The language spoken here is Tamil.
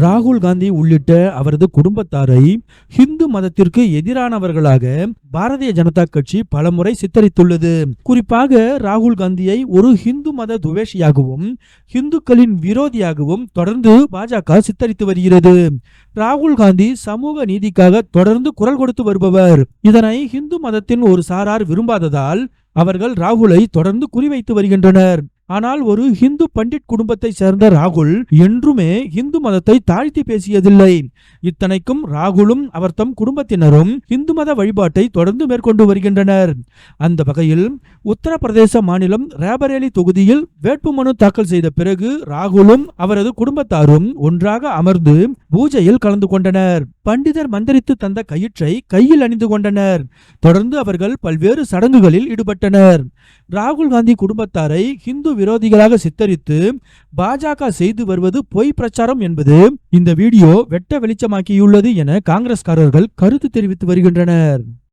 ராகுல் காந்தி உள்ளிட்ட அவரது குடும்பத்தாரை ஹிந்து மதத்திற்கு எதிரானவர்களாக பாரதிய ஜனதா கட்சி பலமுறை சித்தரித்துள்ளது. குறிப்பாக ராகுல் காந்தியை ஒரு ஹிந்து மத துவேஷியாகவும் ஹிந்துக்களின் விரோதியாகவும் தொடர்ந்து பாஜக சித்தரித்து வருகிறது. ராகுல் காந்தி சமூக நீதிக்காக தொடர்ந்து குரல் கொடுத்து வருபவர். இதனை ஹிந்து மதத்தின் ஒரு சாரார் விரும்பாததால் அவர்கள் ராகுலை தொடர்ந்து குறிவைத்து வருகின்றனர். ஆனால் ஒரு ஹிந்து பண்டிட் குடும்பத்தை சேர்ந்த ராகுல் என்றுமே இந்து மதத்தை தாழ்த்தி பேசியதில்லை. இத்தனைக்கும் ராகுலும் அவர் தம் குடும்பத்தினரும் இந்து மத வழிபாட்டை தொடர்ந்து மேற்கொண்டு வருகின்றனர். அந்த வகையில் உத்தரப்பிரதேச மாநிலம் ரேபரேலி தொகுதியில் வேட்புமனு தாக்கல் செய்த பிறகு ராகுலும் அவரது குடும்பத்தாரும் ஒன்றாக அமர்ந்து பூஜையில் கலந்து கொண்டனர். பண்டிதர் மந்திரித்து தந்த கயிற்றை கையில் அணிந்து கொண்டனர். தொடர்ந்து அவர்கள் பல்வேறு சடங்குகளில் ஈடுபட்டனர். ராகுல் காந்தி குடும்பத்தாரை ஹிந்து விரோதிகளாக சித்தரித்து பாஜக செய்து வருவது பொய் பிரச்சாரம் என்பது இந்த வீடியோ வெட்ட வெளிச்சமாக்கியுள்ளது என காங்கிரஸ்காரர்கள் கருத்து தெரிவித்து வருகின்றனர்.